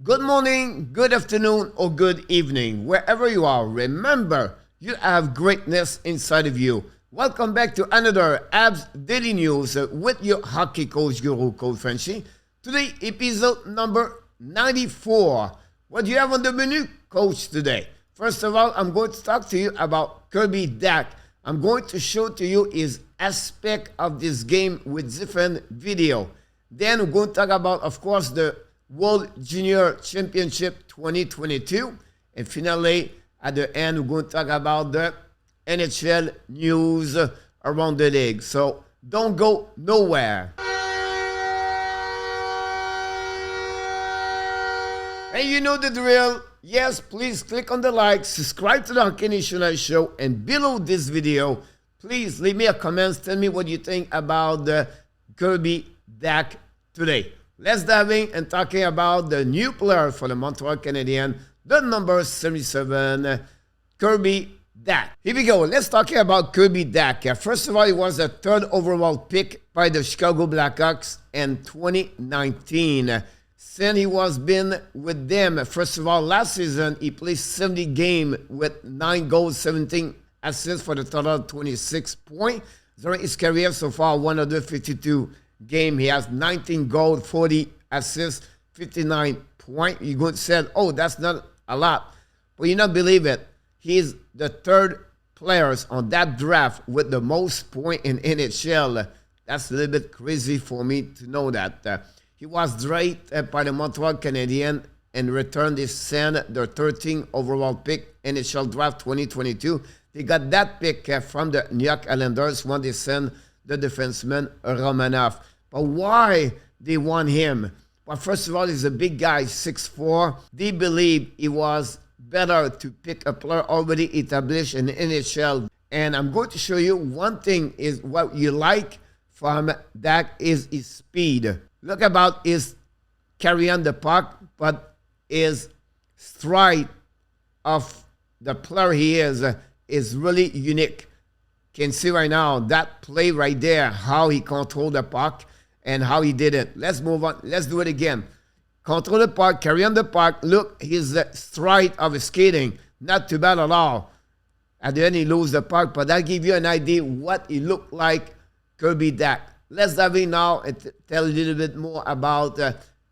Good morning, good afternoon, or good evening, wherever you are. Remember, you have greatness inside of you. Welcome back to another Habs Daily News with your hockey coach, Guru Coach Frenchy. Today, episode number 94. What do you have on the menu, Coach, today? First of all, I'm going to talk to you about Kirby Dach. I'm going to show to you his aspect of this game with different video. Then we're going to talk about, of course, the World Junior Championship 2022. And finally, at the end, we're going to talk about the NHL news around the league. So don't go nowhere. And you know the drill. Yes, please click on the like, subscribe to the Hockey National Show, and below this video, please leave me a comment. Tell me what you think about the Kirby Dach today. Let's dive in and talking about the new player for the Montreal Canadiens, the number 77, Kirby Dach. Here we go. Let's talk about Kirby Dach. First of all, he was the third overall pick by the Chicago Blackhawks in 2019. Since he was been with them, first of all, last season, he played 70 games with 9 goals, 17 assists for the total 26 points. During his career so far, 152 game, he has 19 goals, 40 assists, 59 points. You're going to say, oh, that's not a lot. But you not believe it. He's the third players on that draft with the most points in NHL. That's a little bit crazy for me to know that. He was drafted by the Montreal Canadiens and returned his send their 13th overall pick NHL draft 2022. They got that pick from the New York Islanders when they sent the defenseman Romanov. But why they want him? Well, first of all, he's a big guy, 6'4". They believe it was better to pick a player already established in the NHL. And I'm going to show you one thing is what you like from Dach is his speed. Look about his carrying the puck, but his stride of the player he is really unique. Can see right now that play right there, how he controlled the puck and how he did it. Let's move on. Let's do it again. Control the puck, carry on the puck. Look, his stride of his skating, not too bad at all. At the end, he loses the puck, but that gives you an idea what he looked like, Kirby Dach. Let's dive in now and tell a little bit more about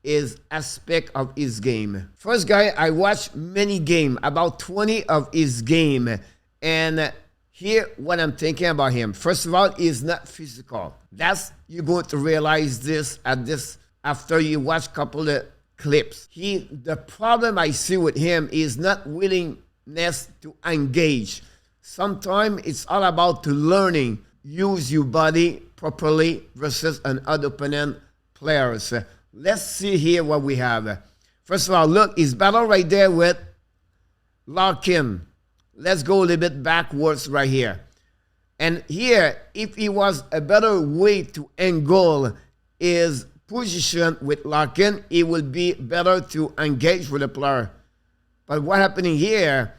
his aspect of his game. First guy, I watched many games, about 20 of his game, and here, what I'm thinking about him. First of all, he's not physical. You're going to realize this after you watch a couple of clips. The problem I see with him is not willingness to engage. Sometimes it's all about learning, use your body properly versus another opponent players. Let's see here what we have. First of all, look, his battle right there with Larkin. Let's go a little bit backwards right here. And here, if he was a better way to end goal his position with Larkin, it would be better to engage with the player. But what happening here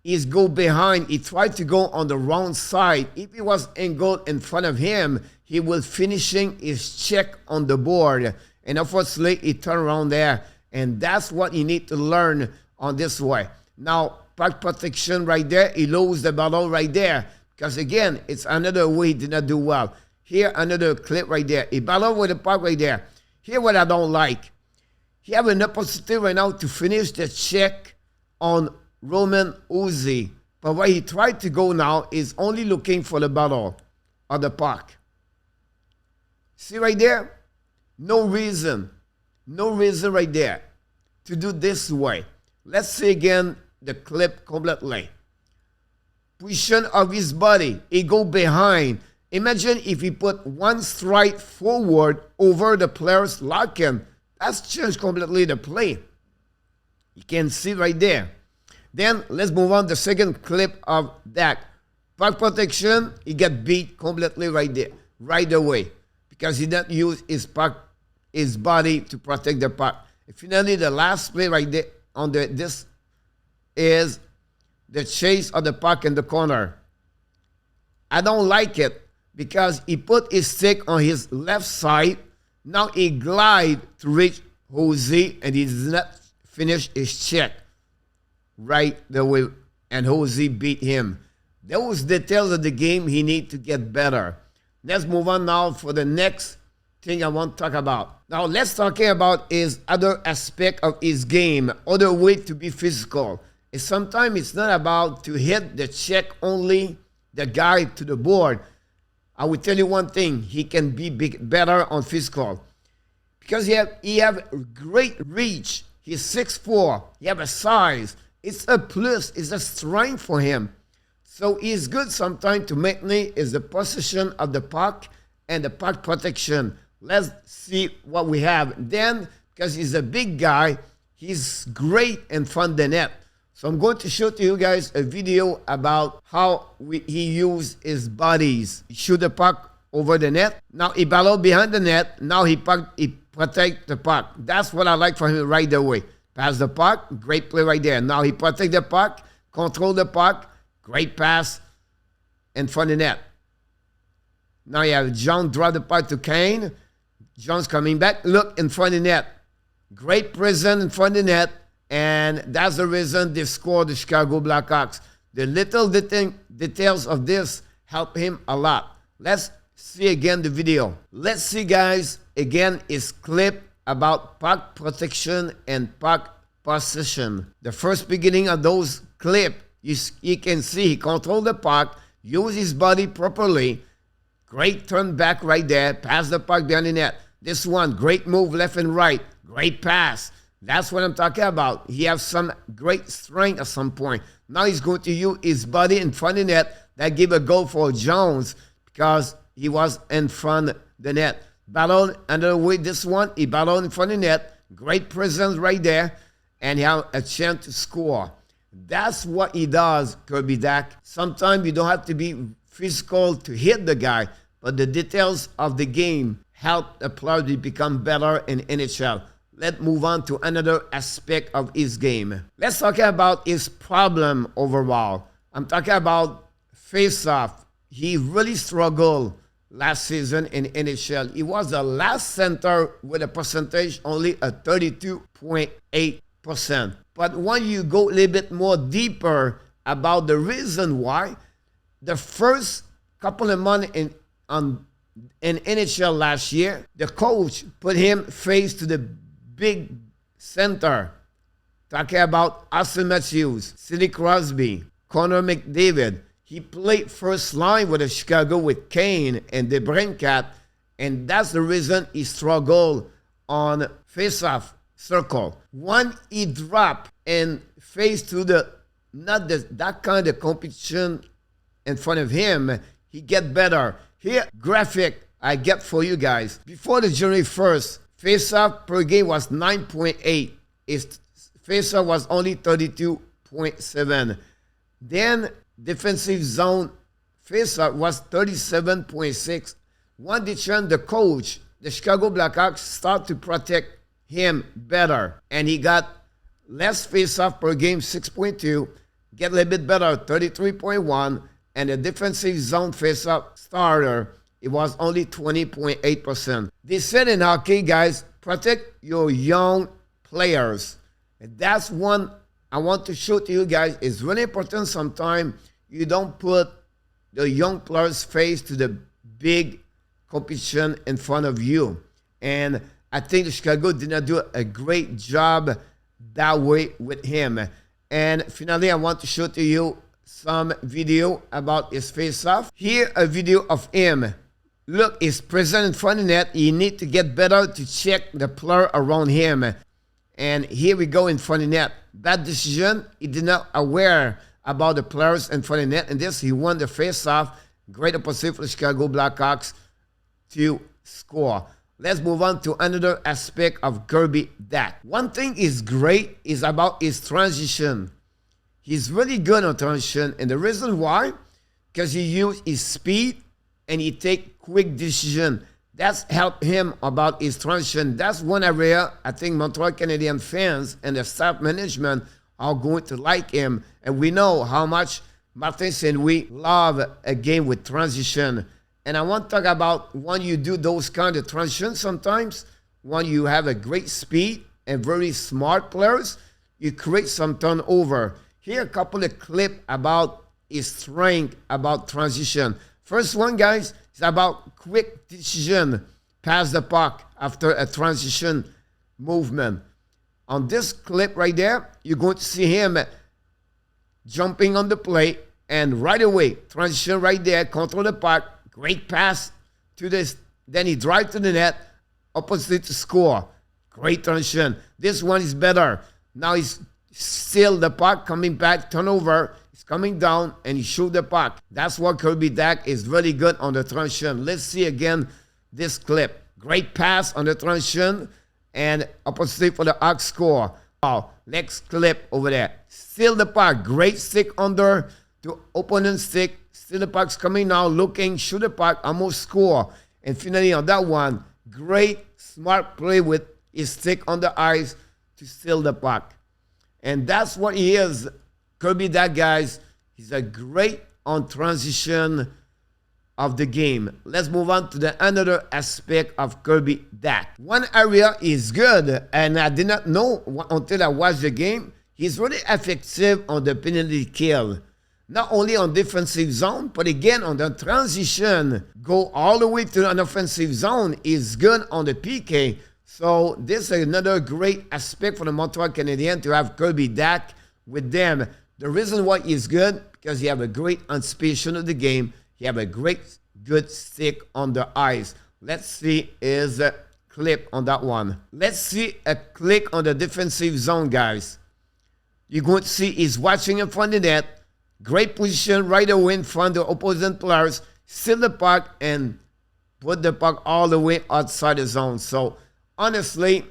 is go behind. He tried to go on the wrong side. If he was in goal in front of him, he will finishing his check on the board. And unfortunately, he turned around there. And that's what you need to learn on this way. Now, puck protection right there, he loses the battle right there. Because again, it's another way he did not do well. Here, another clip right there. He battled with the puck right there. Here, what I don't like. He have an opportunity right now to finish the check on Roman Uzi. But where he tried to go now is only looking for the battle of the puck. See right there? No reason. No reason right there to do this way. Let's see again the clip completely. Position of his body, he go behind. Imagine if he put one stride forward over the player's Larkin. That's changed completely the play. You can see right there. Then let's move on to the second clip of Dach. Puck protection, he got beat completely right there, right away. Because he didn't use his body to protect the puck. And finally, the last play right there on this is the chase of the puck in the corner. I don't like it because he put his stick on his left side. Now he glide to reach Jose, and he did not finish his check right away, and Jose beat him. Those details of the game he need to get better. Let's move on now for the next thing I want to talk about. Now let's talk about his other aspect of his game, other way to be physical. Sometimes it's not about to hit the check only, the guy to the board. I will tell you one thing, he can be better on physical. Because he have great reach. He's 6'4", he have a size. It's a plus, it's a strength for him. So he's good sometimes to maintain is the possession of the puck and the puck protection. Let's see what we have. Then, because he's a big guy, he's great in front of the net. So I'm going to show to you guys a video about how he used his bodies. He shoot the puck over the net. Now he battled behind the net. Now he protect the puck. That's what I like from him right away. Pass the puck, great play right there. Now he protect the puck, control the puck, great pass in front of the net. Now you have John drop the puck to Kane. John's coming back. Look in front of the net. Great presence in front of the net. And that's the reason they scored the Chicago Blackhawks. The little details of this help him a lot. Let's see again the video. Let's see, guys, again his clip about puck protection and puck possession. The first beginning of those clips, you can see he controlled the puck, used his body properly. Great turn back right there, pass the puck behind the net. This one, great move left and right, great pass. That's what I'm talking about. He has some great strength at some point. Now he's going to use his body in front of the net. That gave a goal for Jones because he was in front of the net. Battled another way. This one, he battled in front of the net. Great presence right there. And he had a chance to score. That's what he does, Kirby Dach. Sometimes you don't have to be physical to hit the guy, but the details of the game help the player to become better in NHL. Let's move on to another aspect of his game. Let's talk about his problem overall. I'm talking about face-off. He really struggled last season in NHL. He was the last center with a percentage only at 32.8%. But when you go a little bit more deeper about the reason why, the first couple of months in NHL last year, the coach put him face to the big center. Talking about Austin Matthews, Sidney Crosby, Connor McDavid. He played first line with Chicago with Kane and DeBrincat, and that's the reason he struggled on face-off circle. When he dropped and faced to that kind of competition in front of him, he get better. Here, graphic I get for you guys. Before the January 1st, face-off per game was 9.8. His face-off was only 32.7. Then defensive zone face-off was 37.6. When they turned the coach, the Chicago Blackhawks start to protect him better. And he got less face-off per game, 6.2. Get a little bit better, 33.1. And the defensive zone face-off starter, it was only 20.8%. They said in hockey, guys, protect your young players. And that's one I want to show to you guys. It's really important sometimes you don't put the young players' face to the big competition in front of you. And I think Chicago did not do a great job that way with him. And finally, I want to show to you some video about his face-off. Here, a video of him. Look, he's present in front of the net. You need to get better to check the player around him. And here we go in front of the net. Bad decision. He did not aware about the players in front of the net. And this, he won the face-off. Great opportunity for the Chicago Blackhawks to score. Let's move on to another aspect of Kirby Dach. One thing is great is about his transition. He's really good on transition. And the reason why, because he used his speed and he take quick decision. That's helped him about his transition. That's one area I think Montreal Canadiens fans and the staff management are going to like him. And we know how much Martin Saint-Louis love a game with transition. And I want to talk about when you do those kind of transitions sometimes, when you have a great speed and very smart players, you create some turnover. Here a couple of clips about his strength, about transition. First one, guys, is about quick decision, pass the puck after a transition movement. On this clip right there, you're going to see him jumping on the play and right away, transition right there, control the puck, great pass to this, then he drives to the net, opposite to score. Great transition. This one is better. Now he's still the puck coming back, turnover, he's coming down and he shoot the puck. That's what Kirby Dach is really good on the transition. Let's see again this clip. Great pass on the transition and opposite for the Hawks score. Wow, next clip over there. Still the puck, great stick under to opponent stick. Still the puck's coming now, looking, shoot the puck, almost score. And finally on that one, great smart play with his stick on the ice to steal the puck. And that's what he is. Kirby Dach, guys, he's a great on transition of the game. Let's move on to the another aspect of Kirby Dach. One area is good, and I did not know until I watched the game. He's really effective on the penalty kill. Not only on defensive zone, but again on the transition. Go all the way to an offensive zone is good on the PK. So this is another great aspect for the Montreal Canadiens to have Kirby Dach with them. The reason why he's good, because he have a great anticipation of the game. He have a great, good stick on the ice. Let's see his clip on that one. Let's see a click on the defensive zone, guys. You're going to see he's watching in front of the net. Great position right away in front of the opposing players. Steal the puck and put the puck all the way outside the zone. So honestly,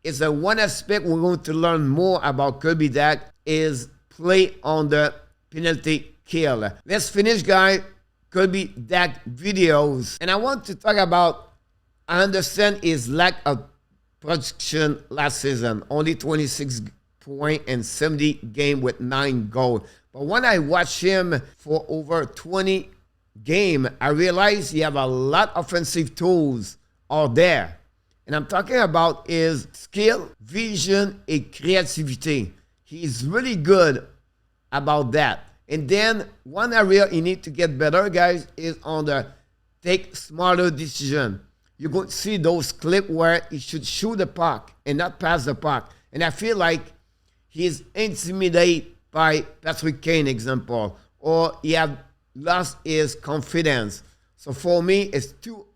it's a one aspect we're going to learn more about Kirby Dach is play on the penalty kill. Let's finish, guys, Kirby Dach videos. And I want to talk about, I understand his lack of production last season. Only 26 points and 70 games with 9 goals. But when I watch him for over 20 games, I realize he have a lot of offensive tools out there. And I'm talking about his skill, vision, and creativity. He's really good about that. And then one area he need to get better, guys, is on the take smarter decision. You're going to see those clips where he should shoot the puck and not pass the puck. And I feel like he's intimidated by Patrick Kane example, or he have lost his confidence. So for me, it's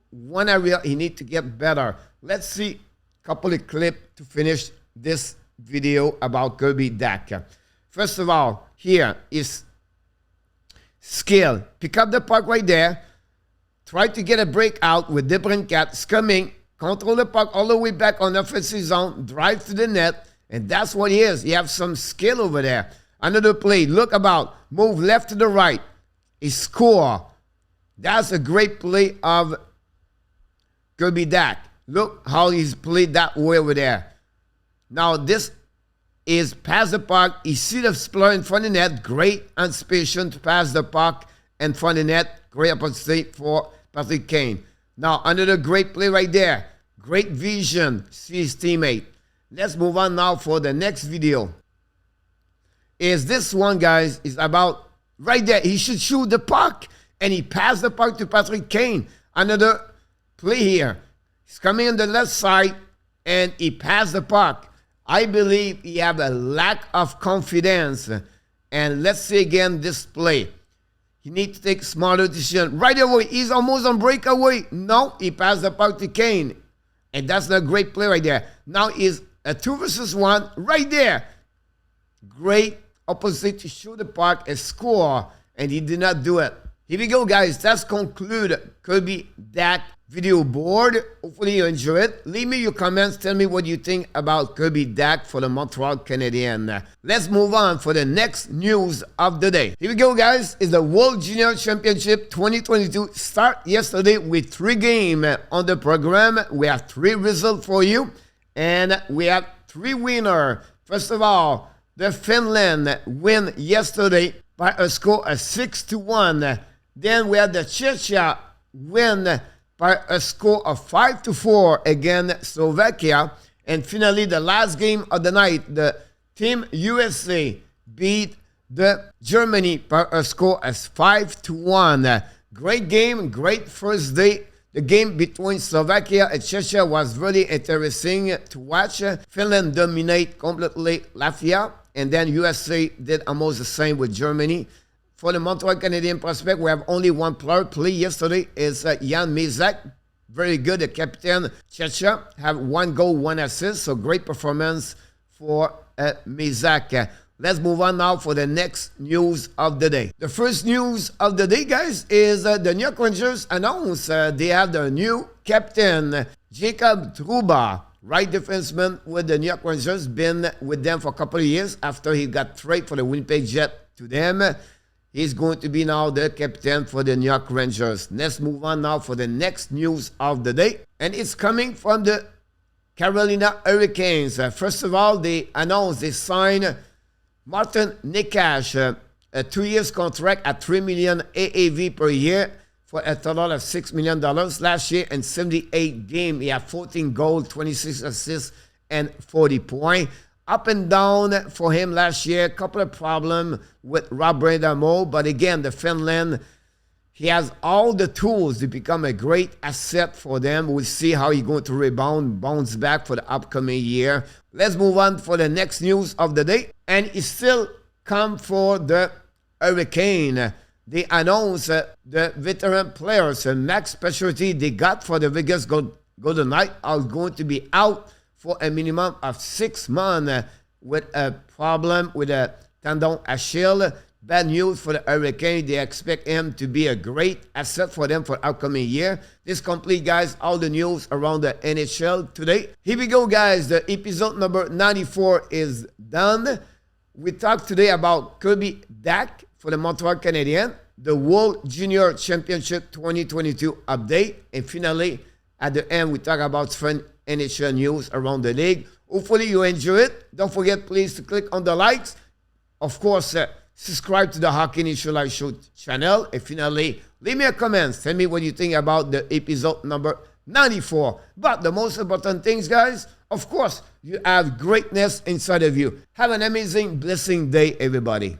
one area he need to get better. Let's see a couple of clips to finish this video about Kirby Dach. First of all, here is skill. Pick up the puck right there. Try to get a breakout with DABERNAK coming. Control the puck all the way back on the offensive zone. Drive to the net. And that's what he is. He have some skill over there. Another play. Look about. Move left to the right. He score. That's a great play of Kirby Dach. Look how he's played that way over there. Now this is pass the puck. He see the player in front of the net. Great anticipation to pass the puck in front of the net. Great opportunity for Patrick Kane. Now another great play right there. Great vision. See his teammate. Let's move on now for the next video. Is this one, guys, is about right there. He should shoot the puck. And he passed the puck to Patrick Kane. Another play here. He's coming on the left side and he passed the puck. I believe he have a lack of confidence. And let's see again this play. He needs to take smarter decision. Right away, he's almost on breakaway. No, he passed the puck to Kane. And that's a great play right there. Now is a 2 versus 1 right there. Great opposite to shoot the puck and score. And he did not do it. Here we go, guys. Let's conclude Kirby Dach video board. Hopefully you enjoy it. Leave me your comments. Tell me what you think about Kirby Dach for the Montreal Canadiens. Let's move on for the next news of the day. Here we go, guys. It's the World Junior Championship 2022. Start yesterday with 3 games on the program. We have 3 results for you. And we have 3 winners. First of all, the Finland win yesterday by a score of 6-1. Then we had the Czechia win by a score of 5-4 against Slovakia. And finally, the last game of the night, the Team USA beat the Germany by a score as 5-1. Great game, great first day. The game between Slovakia and Czechia was really interesting to watch. Finland dominated completely Latvia, and then USA did almost the same with Germany. For the Montreal Canadiens prospect, we have only one player play yesterday. Is Jan Mysak. Very good. The captain, Czechia, have 1 goal, 1 assist. So great performance for Mysak. Let's move on now for the next news of the day. The first news of the day, guys, is the New York Rangers announced they have their new captain, Jacob Trouba, right defenseman with the New York Rangers, been with them for a couple of years after he got traded for the Winnipeg Jet to them. He's going to be now the captain for the New York Rangers. Let's move on now for the next news of the day. And it's coming from the Carolina Hurricanes. First of all, they announced they signed Martin Necas, a 2-year contract at $3 million AAV per year for a total of $6 million. Last year in 78 games, he had 14 goals, 26 assists, and 40 points. Up and down for him last year. A couple of problems with Rob Brind'Amour. But again, the Finland, he has all the tools to become a great asset for them. We'll see how he's going to rebound, bounce back for the upcoming year. Let's move on for the next news of the day. And it still come for the Hurricane. They announced the veteran players, max specialty they got for the Vegas Golden Knights are going to be out for a minimum of 6 months with a problem with a tendon Achilles. Bad news for the Hurricane. They expect him to be a great asset for them for the upcoming year. This complete, guys, all the news around the NHL today. Here we go, guys. The episode number 94 is done. We talked today about Kirby Dach for the Montreal Canadiens, the World Junior Championship 2022 update, and finally, at the end, we talk about French NHL news around the league. Hopefully you enjoy it. Don't forget, please, to click on the likes. Of course, subscribe to the Hockey Nation Live Show channel. And finally, leave me a comment. Tell me what you think about the episode number 94. But the most important things, guys, of course, you have greatness inside of you. Have an amazing, blessing day, everybody.